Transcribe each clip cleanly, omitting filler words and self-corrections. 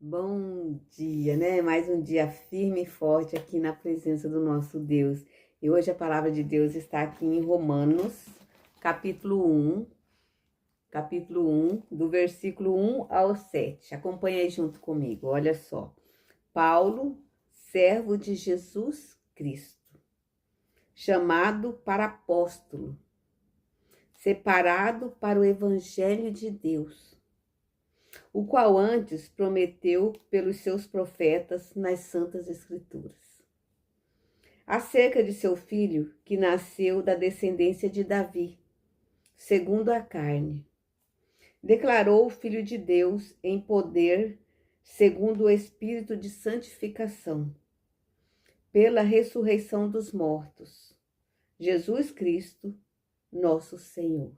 Bom dia, né? Mais um dia firme e forte aqui na presença do nosso Deus. E hoje a palavra de Deus está aqui em Romanos, capítulo 1, do versículo 1 ao 7. Acompanha aí junto comigo, olha só. Paulo, servo de Jesus Cristo, chamado para apóstolo, separado para o evangelho de Deus, o qual antes prometeu pelos seus profetas nas Santas Escrituras, acerca de seu filho, que nasceu da descendência de Davi, segundo a carne. Declarou o Filho de Deus em poder, segundo o Espírito de santificação, pela ressurreição dos mortos, Jesus Cristo, nosso Senhor,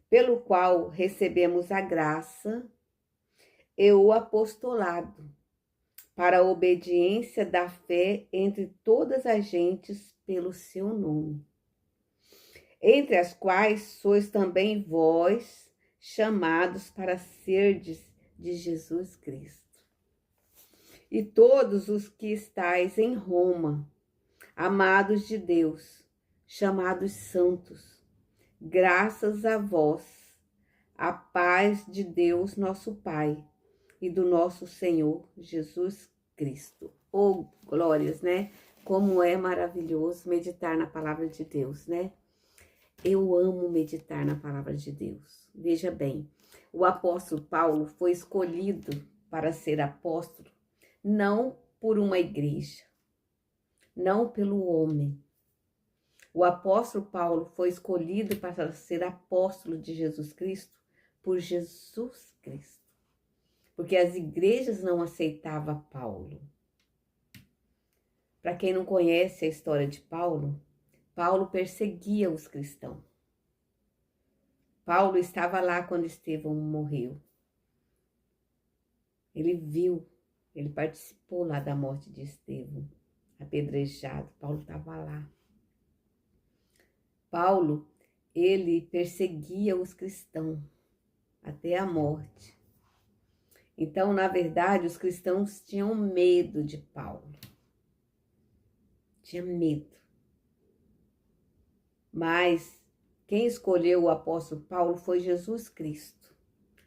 pelo qual recebemos a graça e o apostolado, para a obediência da fé entre todas as gentes pelo seu nome, entre as quais sois também vós chamados para serdes de Jesus Cristo. E todos os que estáis em Roma, amados de Deus, chamados santos, graças a vós, a paz de Deus nosso Pai e do nosso Senhor Jesus Cristo. Oh, glórias, né? Como é maravilhoso meditar na palavra de Deus, né? Eu amo meditar na palavra de Deus. Veja bem, o apóstolo Paulo foi escolhido para ser apóstolo não por uma igreja, não pelo homem. O apóstolo Paulo foi escolhido para ser apóstolo de Jesus Cristo por Jesus Cristo, porque as igrejas não aceitavam Paulo. Para quem não conhece a história de Paulo, Paulo perseguia os cristãos. Paulo estava lá quando Estevão morreu. Ele viu, ele participou lá da morte de Estevão, apedrejado. Paulo estava lá. Paulo, ele perseguia os cristãos até a morte. Então, na verdade, os cristãos tinham medo de Paulo. Tinha medo. Mas quem escolheu o apóstolo Paulo foi Jesus Cristo.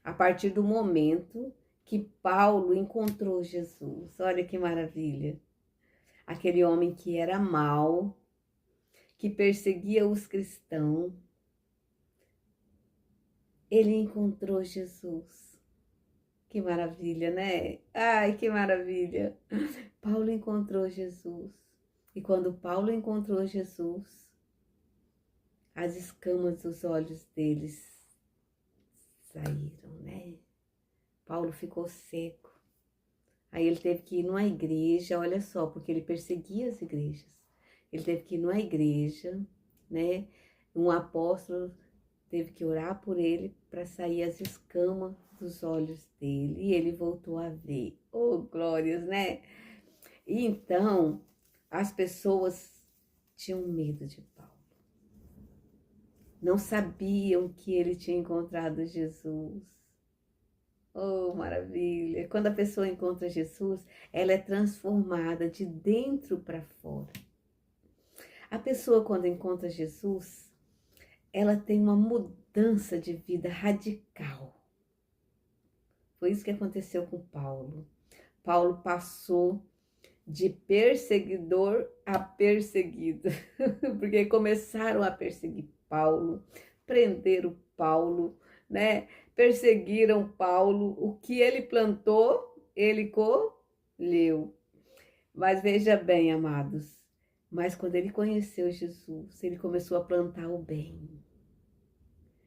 A partir do momento que Paulo encontrou Jesus. Olha que maravilha. Aquele homem que era mau, que perseguia os cristãos, ele encontrou Jesus. Que maravilha, né? Ai, que maravilha. Paulo encontrou Jesus. E quando Paulo encontrou Jesus, as escamas dos olhos deles saíram, né? Paulo ficou seco. Aí ele teve que ir numa igreja, olha só, porque ele perseguia as igrejas. Ele teve que ir numa igreja, né? Um apóstolo teve que orar por ele para sair as escamas dos olhos dele. E ele voltou a ver. Oh, glórias, né? E então, as pessoas tinham medo de Paulo. Não sabiam que ele tinha encontrado Jesus. Oh, maravilha! Quando a pessoa encontra Jesus, ela é transformada de dentro para fora. A pessoa, quando encontra Jesus, ela tem uma mudança de vida radical. Foi isso que aconteceu com Paulo. Paulo passou de perseguidor a perseguido, porque começaram a perseguir Paulo, prenderam Paulo, né? Perseguiram Paulo, o que ele plantou, ele colheu. Mas veja bem, amados, mas quando ele conheceu Jesus, ele começou a plantar o bem.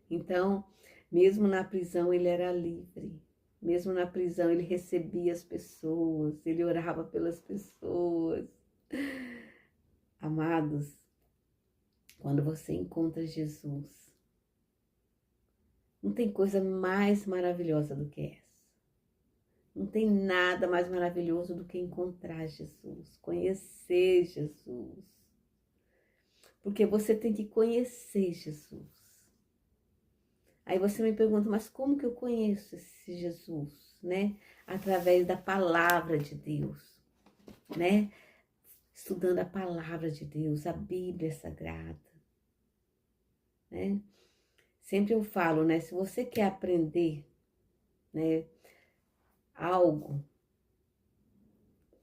Então, mesmo na prisão, ele era livre. Mesmo na prisão, ele recebia as pessoas, ele orava pelas pessoas. Amados, quando você encontra Jesus, não tem coisa mais maravilhosa do que essa. Não tem nada mais maravilhoso do que encontrar Jesus, conhecer Jesus. Porque você tem que conhecer Jesus. Aí você me pergunta, mas como que eu conheço esse Jesus? né? Através da palavra de Deus, né? Estudando a palavra de Deus, a Bíblia Sagrada, né? Sempre eu falo, né? Se você quer aprender, né, algo,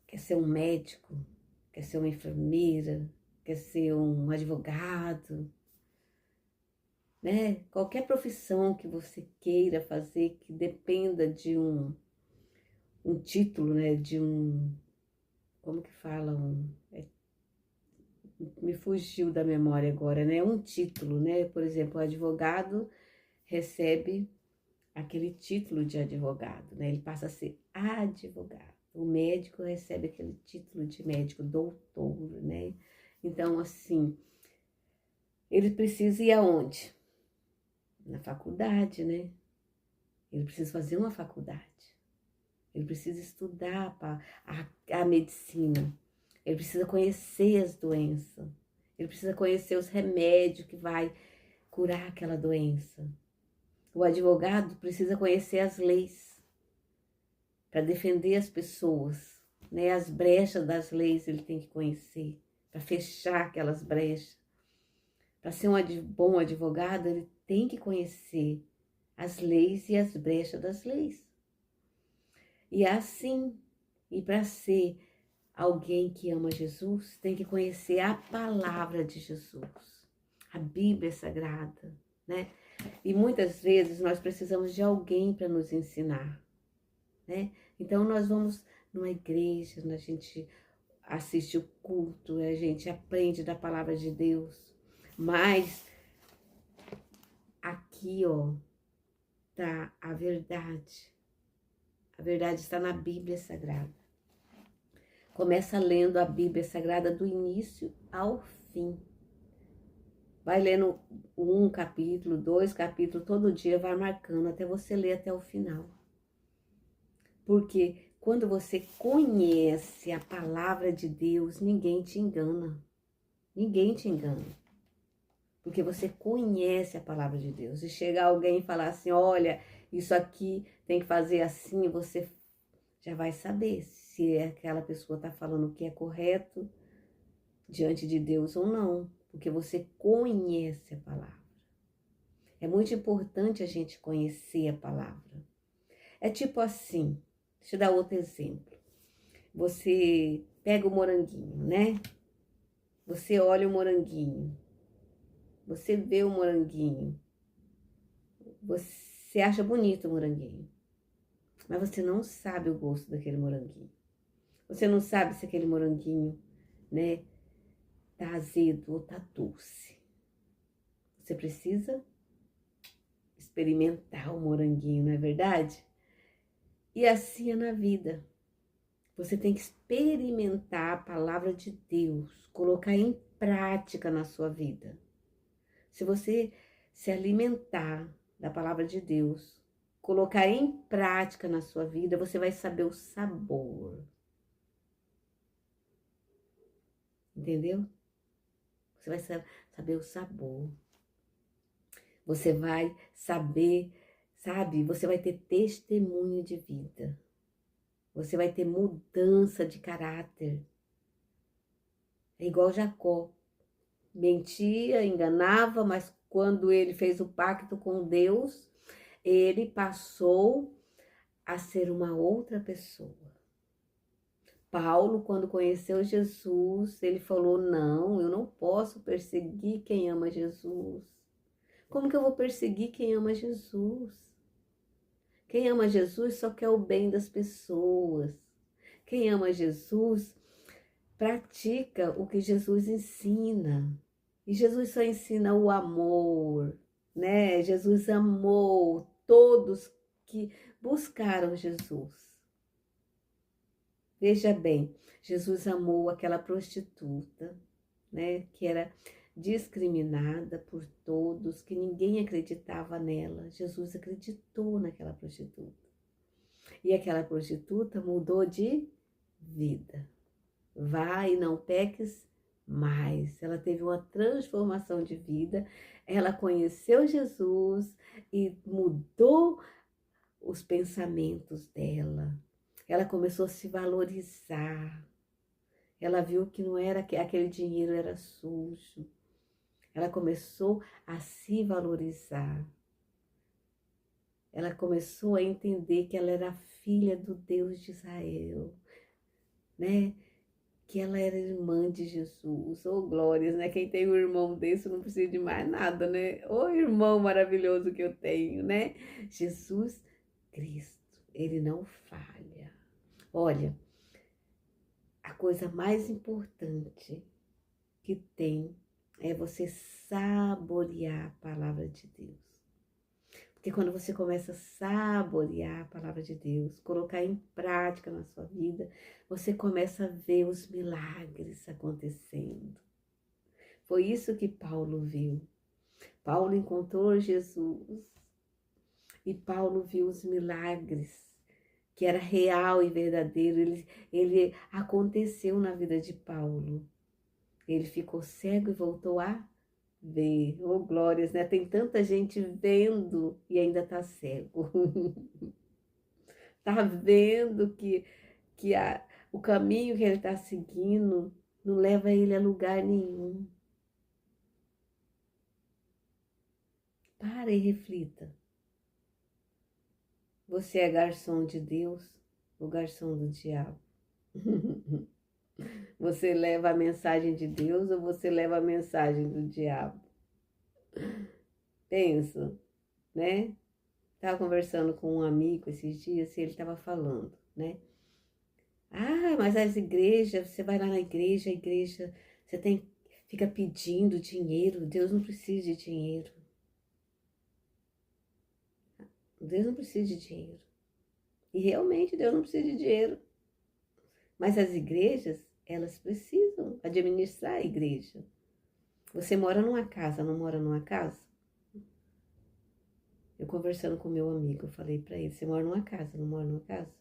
quer ser um médico, quer ser uma enfermeira, quer ser um advogado, né? Qualquer profissão que você queira fazer que dependa de um título, né? De um, como que fala? Me fugiu da memória agora, né? Um título, né? Por exemplo, o advogado recebe aquele título de advogado, né? Ele passa a ser advogado. O médico recebe aquele título de médico, doutor, né? Então, assim, ele precisa ir aonde? Na faculdade, né? Ele precisa fazer uma faculdade. Ele precisa estudar a medicina. Ele precisa conhecer as doenças. Ele precisa conhecer os remédios que vai curar aquela doença. O advogado precisa conhecer as leis para defender as pessoas, né? As brechas das leis ele tem que conhecer para fechar aquelas brechas. Para ser um bom advogado, ele tem que conhecer as leis e as brechas das leis. E assim, e para ser alguém que ama Jesus, tem que conhecer a palavra de Jesus, a Bíblia Sagrada, né? E muitas vezes nós precisamos de alguém para nos ensinar, né? Então nós vamos numa igreja, a gente assiste o culto, a gente aprende da palavra de Deus, mas aqui, ó, tá a verdade. A verdade está na Bíblia Sagrada. Começa lendo a Bíblia Sagrada do início ao fim. Vai lendo um capítulo, 2 capítulos, todo dia vai marcando até você ler até o final. Porque quando você conhece a palavra de Deus, ninguém te engana. Ninguém te engana. Porque você conhece a palavra de Deus. E chegar alguém e falar assim, olha, isso aqui tem que fazer assim, você já vai saber se aquela pessoa está falando o que é correto diante de Deus ou não. Porque você conhece a palavra. É muito importante a gente conhecer a palavra. É tipo assim, deixa eu dar outro exemplo. Você pega o moranguinho, né? Você olha o moranguinho. Você vê o moranguinho. Você acha bonito o moranguinho. Mas você não sabe o gosto daquele moranguinho. Você não sabe se aquele moranguinho, né, tá azedo ou tá doce. Você precisa experimentar o moranguinho, não é verdade? E assim é na vida. Você tem que experimentar a palavra de Deus, colocar em prática na sua vida. Se você se alimentar da palavra de Deus, colocar em prática na sua vida, você vai saber o sabor. Entendeu? Você vai saber o sabor. Você vai saber, sabe? Você vai ter testemunho de vida. Você vai ter mudança de caráter. É igual Jacó. Mentia, enganava, mas quando ele fez o pacto com Deus, ele passou a ser uma outra pessoa. Paulo, quando conheceu Jesus, ele falou, não, eu não posso perseguir quem ama Jesus. Como que eu vou perseguir quem ama Jesus? Quem ama Jesus só quer o bem das pessoas. Quem ama Jesus pratica o que Jesus ensina. E Jesus só ensina o amor, né? Jesus amou todos que buscaram Jesus. Veja bem, Jesus amou aquela prostituta, né? Que era discriminada por todos, que ninguém acreditava nela. Jesus acreditou naquela prostituta. E aquela prostituta mudou de vida. Vai e não peques mais. Ela teve uma transformação de vida. Ela conheceu Jesus e mudou os pensamentos dela. Ela começou a se valorizar. Ela viu que não era que aquele dinheiro era sujo. Ela começou a se valorizar. Ela começou a entender que ela era filha do Deus de Israel, né? Que ela era irmã de Jesus. Oh, glórias, né? Quem tem um irmão desse não precisa de mais nada, né? Oh, irmão maravilhoso que eu tenho, né? Jesus Cristo, ele não falha. Olha, a coisa mais importante que tem é você saborear a palavra de Deus. Porque quando você começa a saborear a palavra de Deus, colocar em prática na sua vida, você começa a ver os milagres acontecendo. Foi isso que Paulo viu. Paulo encontrou Jesus e Paulo viu os milagres, que era real e verdadeiro. Ele aconteceu na vida de Paulo. Ele ficou cego e voltou a ver. Oh, glórias, né? Tem tanta gente vendo e ainda tá cego. Tá vendo que o caminho que ele tá seguindo não leva ele a lugar nenhum. Para e reflita. Você é garçom de Deus ou garçom do diabo? Você leva a mensagem de Deus ou você leva a mensagem do diabo? Pensa, né? Estava conversando com um amigo esses dias e ele estava falando, né? Ah, mas as igrejas, você vai lá na igreja, a igreja, fica pedindo dinheiro. Deus não precisa de dinheiro. Deus não precisa de dinheiro. E realmente Deus não precisa de dinheiro. Mas as igrejas, elas precisam administrar a igreja. Você mora numa casa, não mora numa casa? Eu conversando com meu amigo, eu falei para ele, você mora numa casa, não mora numa casa?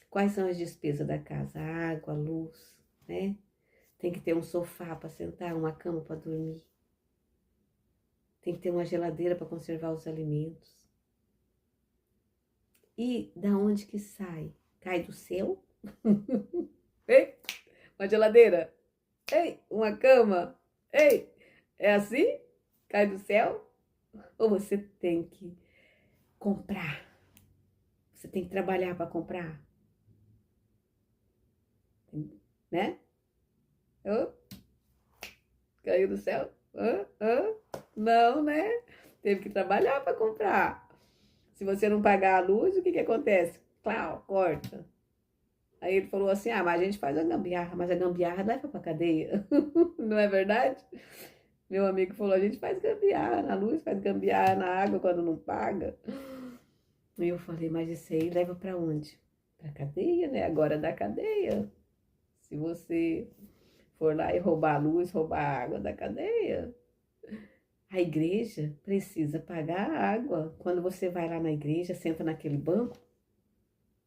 Quais são as despesas da casa? A água, a luz, né? Tem que ter um sofá para sentar, uma cama para dormir. Tem que ter uma geladeira para conservar os alimentos. E da onde que sai? Cai do céu? Ei, uma geladeira. Ei, uma cama. Ei, é assim? Cai do céu? Ou você tem que comprar? Você tem que trabalhar para comprar? Né? Oh, caiu do céu? Não, né? Teve que trabalhar para comprar. Se você não pagar a luz, o que acontece? Clau, corta. Aí ele falou assim, mas a gente faz a gambiarra, mas a gambiarra leva pra cadeia. Não é verdade? Meu amigo falou, a gente faz gambiarra na luz, faz gambiarra na água quando não paga. E eu falei, mas isso aí leva pra onde? Pra cadeia, né? Agora da cadeia. Se você for lá e roubar a luz, roubar a água da cadeia, a igreja precisa pagar a água. Quando você vai lá na igreja, senta naquele banco,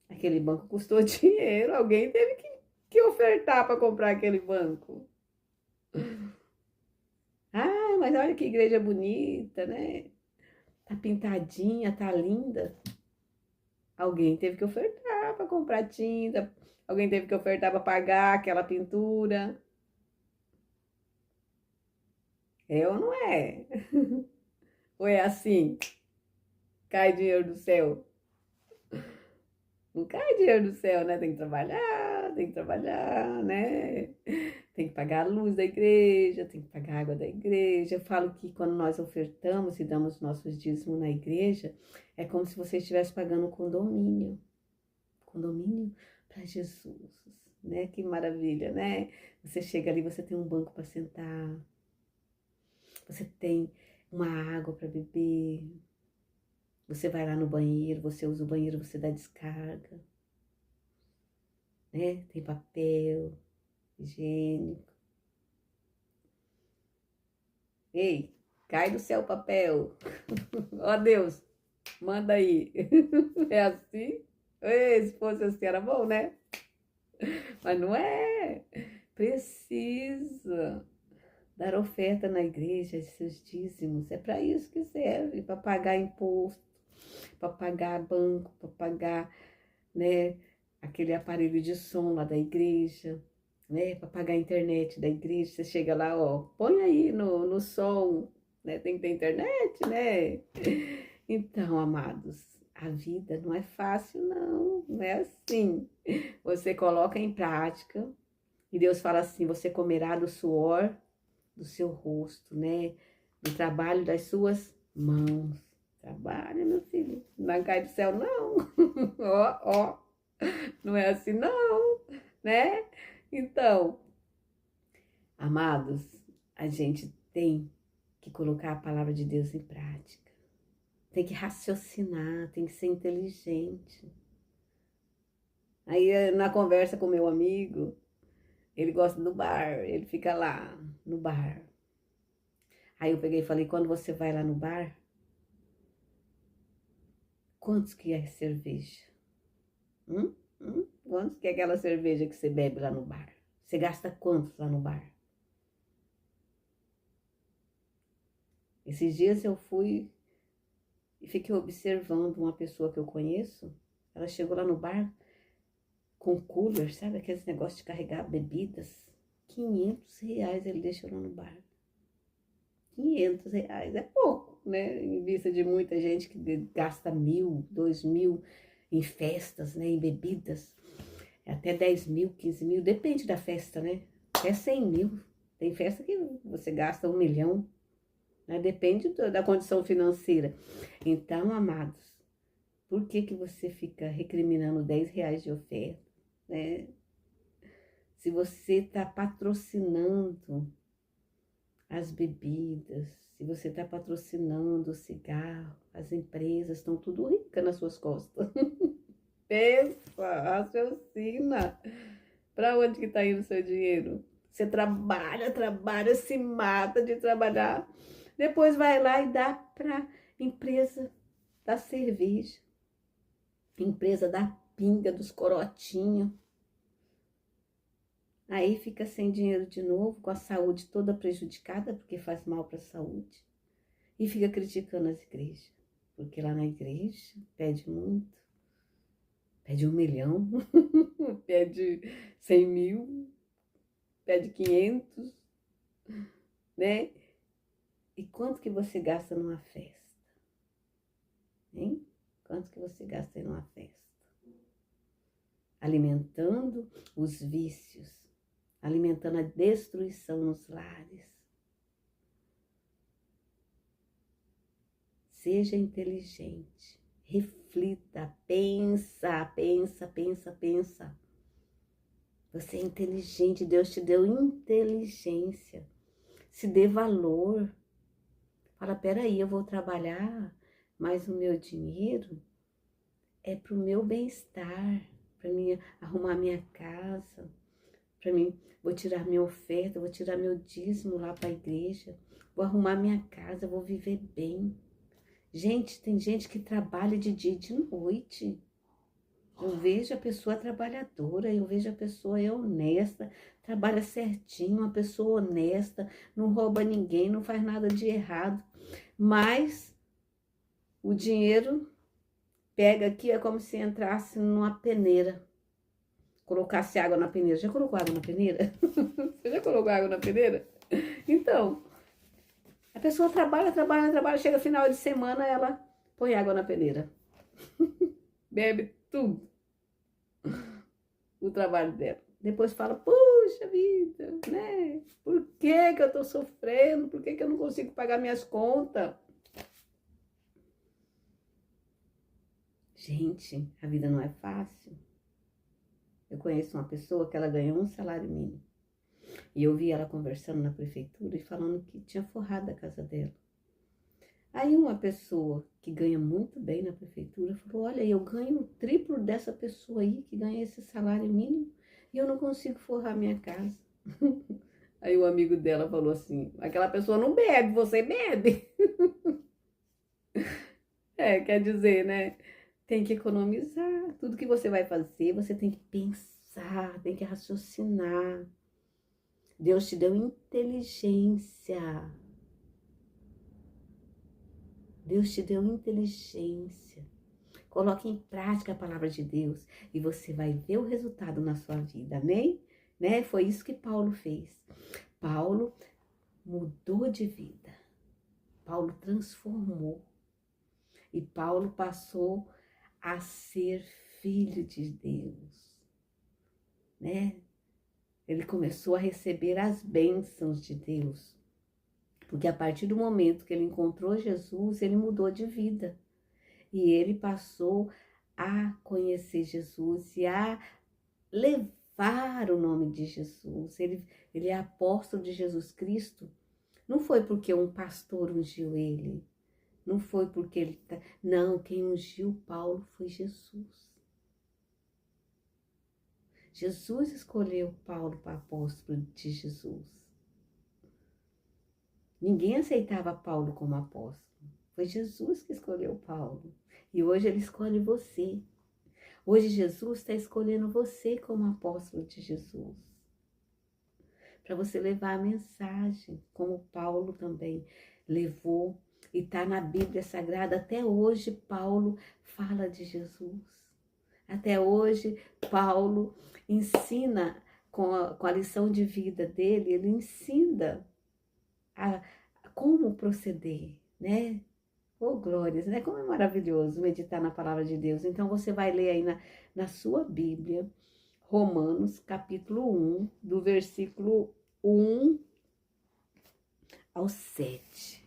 aquele banco custou dinheiro, alguém teve que ofertar para comprar aquele banco. Ah, mas olha que igreja bonita, né? Tá pintadinha, tá linda. Alguém teve que ofertar para comprar tinta, alguém teve que ofertar para pagar aquela pintura. É ou não é? Ou é assim? Cai dinheiro do céu? Não cai dinheiro do céu, né? Tem que trabalhar, né? Tem que pagar a luz da igreja, tem que pagar a água da igreja. Eu falo que quando nós ofertamos e damos nossos dízimos na igreja, é como se você estivesse pagando um condomínio. Condomínio para Jesus, né? Que maravilha, né? Você chega ali, você tem um banco para sentar, você tem uma água para beber, você vai lá no banheiro, você usa o banheiro, você dá descarga, né? Tem papel higiênico. Ei, cai do céu o papel. Ó Deus, manda aí. É assim? Ei, se fosse assim era bom, né? Mas não é. Precisa dar oferta na igreja de seus dízimos. É para isso que serve, para pagar imposto. para pagar banco, para pagar, né, aquele aparelho de som lá da igreja, né, para pagar a internet da igreja. Você chega lá, ó, põe aí no som, né, tem que ter internet, né? Então, amados, a vida não é fácil, não, não é assim. Você coloca em prática e Deus fala assim: você comerá do suor do seu rosto, né? Do trabalho das suas mãos. Trabalha, meu filho. Não cai do céu, não. Ó, ó. Não é assim, não, né? Então, amados, a gente tem que colocar a palavra de Deus em prática. Tem que raciocinar, tem que ser inteligente. Aí, na conversa com meu amigo, ele gosta do bar, ele fica lá no bar. Aí eu peguei e falei: quando você vai lá no bar, quantos que é cerveja? Quantos que é aquela cerveja que você bebe lá no bar? Você gasta quantos lá no bar? Esses dias eu fui e fiquei observando uma pessoa que eu conheço. Ela chegou lá no bar com cooler, sabe? Aqueles negócios de carregar bebidas. R$ 500 ele deixou lá no bar. R$ 500 é pouco, né? Em vista de muita gente que gasta 1.000, 2.000 em festas, né? Em bebidas. Até 10.000, 15.000, depende da festa, né? Até 100.000. Tem festa que você gasta 1 milhão, né? Depende da condição financeira. Então, amados, por que você fica recriminando R$ 10 de oferta, né? Se você está patrocinando as bebidas, se você está patrocinando o cigarro, as empresas estão tudo ricas nas suas costas. Pensa, raciocina. Para onde que está indo o seu dinheiro? Você trabalha, trabalha, se mata de trabalhar. Depois vai lá e dá para empresa da cerveja, empresa da pinga, dos corotinhos. Aí fica sem dinheiro de novo, com a saúde toda prejudicada, porque faz mal para a saúde. E fica criticando as igrejas. Porque lá na igreja pede muito. Pede 1 milhão, pede 100.000, pede 500, né? E quanto que você gasta numa festa? Hein? Quanto que você gasta numa festa? Alimentando os vícios, alimentando a destruição nos lares. Seja inteligente, reflita, pensa. Você é inteligente, Deus te deu inteligência. Se dê valor. Fala: peraí, eu vou trabalhar, mas o meu dinheiro é para o meu bem-estar, para mim arrumar minha casa, para mim, vou tirar minha oferta, vou tirar meu dízimo lá para a igreja, vou arrumar minha casa, vou viver bem. Gente, tem gente que trabalha de dia e de noite. Eu vejo a pessoa trabalhadora, eu vejo a pessoa honesta, trabalha certinho, uma pessoa honesta, não rouba ninguém, não faz nada de errado. Mas o dinheiro pega aqui, é como se entrasse numa peneira. Colocasse água na peneira. Já colocou água na peneira? Você já colocou água na peneira? Então, a pessoa trabalha, chega final de semana, ela põe água na peneira. Bebe tudo o trabalho dela. Depois fala: puxa vida, né? Por que que eu tô sofrendo? Por que que eu não consigo pagar minhas contas? Gente, a vida não é fácil. Eu conheço uma pessoa que ela ganhou um salário mínimo. E eu vi ela conversando na prefeitura e falando que tinha forrado a casa dela. Aí uma pessoa que ganha muito bem na prefeitura falou: olha, eu ganho o triplo dessa pessoa aí que ganha esse salário mínimo e eu não consigo forrar minha casa. Aí o amigo dela falou assim: aquela pessoa não bebe, você bebe. Quer dizer, né? Tem que economizar. Tudo que você vai fazer, você tem que pensar, tem que raciocinar. Deus te deu inteligência. Deus te deu inteligência. Coloque em prática a palavra de Deus e você vai ver o resultado na sua vida, amém? Né? Foi isso que Paulo fez. Paulo mudou de vida. Paulo transformou. E Paulo passou a ser filho de Deus, né? Ele começou a receber as bênçãos de Deus. Porque a partir do momento que ele encontrou Jesus, ele mudou de vida. E ele passou a conhecer Jesus e a levar o nome de Jesus. Ele é apóstolo de Jesus Cristo. Não foi porque um pastor ungiu ele. Não foi porque ele... Não, quem ungiu Paulo foi Jesus. Jesus escolheu Paulo para apóstolo de Jesus. Ninguém aceitava Paulo como apóstolo. Foi Jesus que escolheu Paulo. E hoje ele escolhe você. Hoje Jesus está escolhendo você como apóstolo de Jesus. Para você levar a mensagem, como Paulo também levou. E está na Bíblia Sagrada. Até hoje Paulo fala de Jesus. Até hoje Paulo ensina com a lição de vida dele. Ele ensina a como proceder, né? Oh, glórias, né? Como é maravilhoso meditar na palavra de Deus. Então, você vai ler aí na sua Bíblia, Romanos, capítulo 1, do versículo 1 ao 7.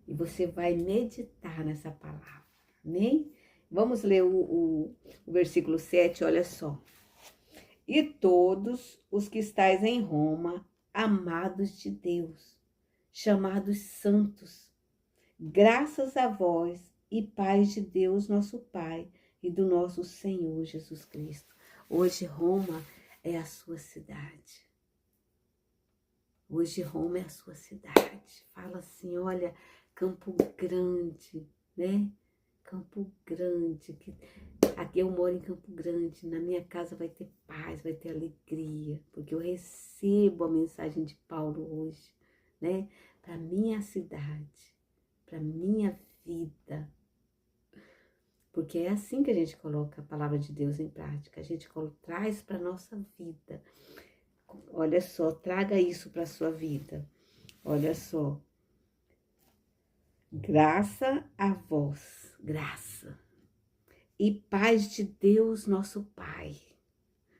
E você vai meditar nessa palavra, amém? Vamos ler o versículo 7, olha só. E todos os que estáis em Roma, amados de Deus, chamados santos, graças a vós e paz de Deus, nosso Pai, e do nosso Senhor Jesus Cristo. Hoje Roma é a sua cidade. Hoje Roma é a sua cidade. Fala assim, olha, Campo Grande, né? Campo Grande. Aqui eu moro em Campo Grande. Na minha casa vai ter paz, vai ter alegria, porque eu recebo a mensagem de Paulo hoje, né? Para minha cidade, para minha vida. Porque é assim que a gente coloca a palavra de Deus em prática. A gente traz para a nossa vida. Olha só, traga isso para a sua vida. Olha só. Graça a vós, graça. E paz de Deus, nosso Pai,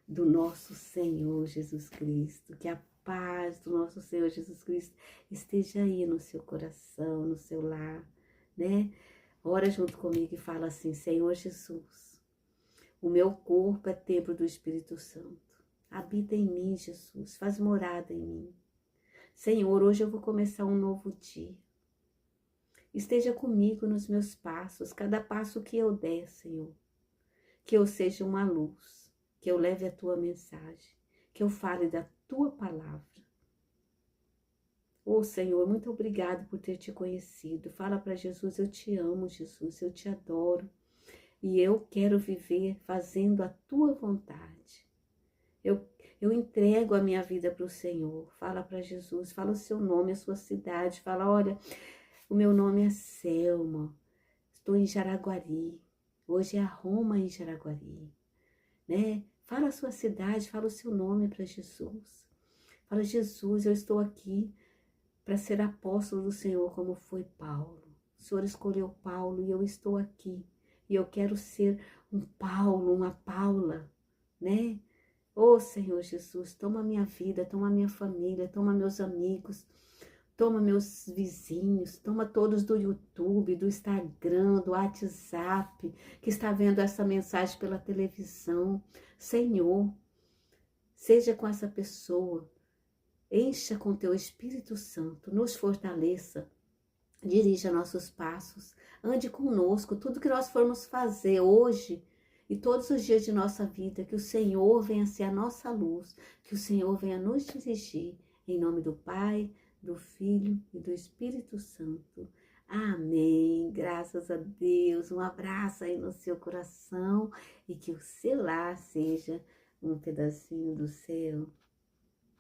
do nosso Senhor Jesus Cristo. Que a paz do nosso Senhor Jesus Cristo esteja aí no seu coração, no seu lar, né? Ora junto comigo e fala assim, Senhor Jesus, o meu corpo é templo do Espírito Santo. Habita em mim, Jesus, faz morada em mim. Senhor, hoje eu vou começar um novo dia. Esteja comigo nos meus passos, cada passo que eu der, Senhor. Que eu seja uma luz, que eu leve a tua mensagem, que eu fale da tua palavra. Oh, Senhor, muito obrigado por ter te conhecido. Fala para Jesus, eu te amo, Jesus, eu te adoro. E eu quero viver fazendo a tua vontade. Eu entrego a minha vida para o Senhor. Fala para Jesus, fala o seu nome, a sua cidade. Fala, olha, o meu nome é Selma, estou em Jaraguari. Hoje é a Roma em Jaraguari, né? Fala a sua cidade, fala o seu nome para Jesus. Fala, Jesus, eu estou aqui para ser apóstolo do Senhor, como foi Paulo. O Senhor escolheu Paulo e eu estou aqui. E eu quero ser um Paulo, uma Paula, né? Ô Senhor Jesus, toma minha vida, toma minha família, toma meus amigos, toma meus vizinhos, toma todos do YouTube, do Instagram, do WhatsApp, que está vendo essa mensagem pela televisão. Senhor, seja com essa pessoa, encha com teu Espírito Santo, nos fortaleça, dirija nossos passos, ande conosco, tudo que nós formos fazer hoje e todos os dias de nossa vida, que o Senhor venha ser a nossa luz, que o Senhor venha nos dirigir, em nome do Pai, do Filho e do Espírito Santo. Amém. Graças a Deus. Um abraço aí no seu coração e que o seu lar seja um pedacinho do céu.